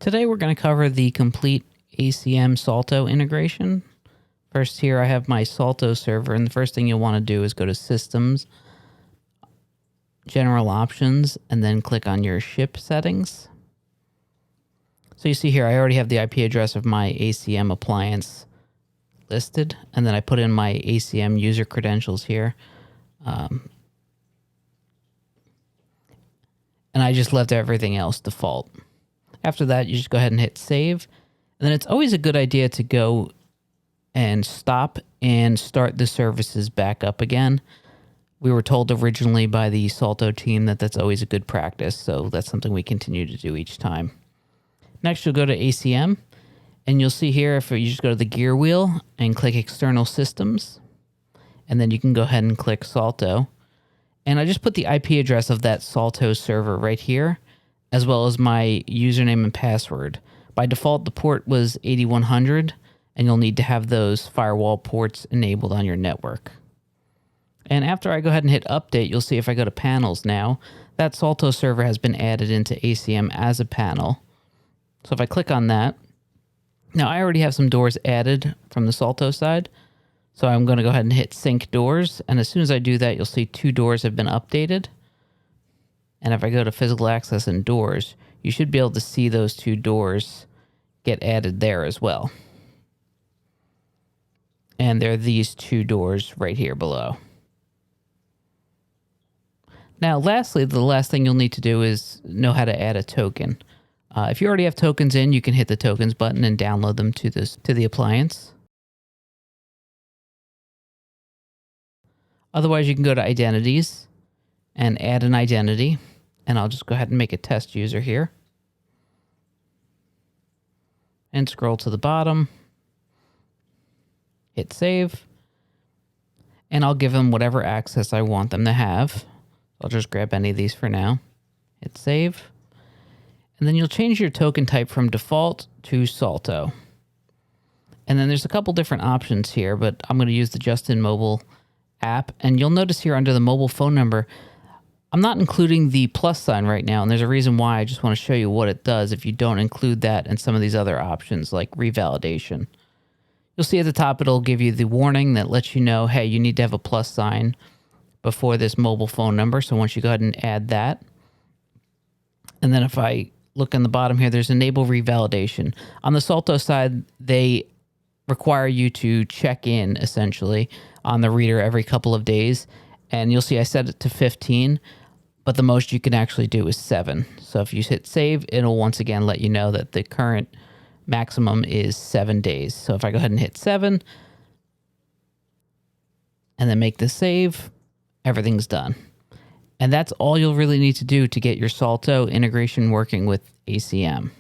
Today we're going to cover the complete ACM Salto integration. First here I have my Salto server, and the first thing you'll want to do is go to Systems, General Options, and then click on your ship settings. So you see here I already have the IP address of my ACM appliance listed, and then I put in my ACM user credentials here. And I just left everything else default. After that, you just go ahead and hit save. And then it's always a good idea to go and stop and start the services back up again. We were told originally by the Salto team that that's always a good practice, so that's something we continue to do each time. Next, you'll go to ACM, and you'll see here if you just go to the gear wheel and click External Systems, and then you can go ahead and click Salto. And I just put the IP address of that Salto server right here, as well as my username and password. By default, the port was 8100, and you'll need to have those firewall ports enabled on your network. And after I go ahead and hit update, you'll see if I go to panels now, that Salto server has been added into ACM as a panel. So if I click on that, now I already have some doors added from the Salto side. So I'm going to go ahead and hit sync doors. And as soon as I do that, you'll see 2 doors have been updated. And if I go to physical access and doors, you should be able to see those 2 doors get added there as well. And there are these 2 doors right here below. Now, lastly, the last thing you'll need to do is know how to add a token. If you already have tokens in, you can hit the tokens button and download them to the appliance. Otherwise, you can go to identities and add an identity. And I'll just go ahead and make a test user here. And scroll to the bottom. Hit save. And I'll give them whatever access I want them to have. I'll just grab any of these for now. Hit save. And then you'll change your token type from default to Salto. And then there's a couple different options here, but I'm going to use the Justin Mobile app. And you'll notice here under the mobile phone number, I'm not including the plus sign right now, and there's a reason why. I just want to show you what it does if you don't include that and some of these other options like revalidation. You'll see at the top it'll give you the warning that lets you know, hey, you need to have a plus sign before this mobile phone number. So once you go ahead and add that, and then if I look on the bottom here, there's enable revalidation. On the Salto side, they require you to check in essentially on the reader every couple of days. And you'll see I set it to 15. But the most you can actually do is 7. So if you hit save, it'll once again let you know that the current maximum is 7 days. So if I go ahead and hit 7 and then make the save, everything's done. And that's all you'll really need to do to get your Salto integration working with ACM.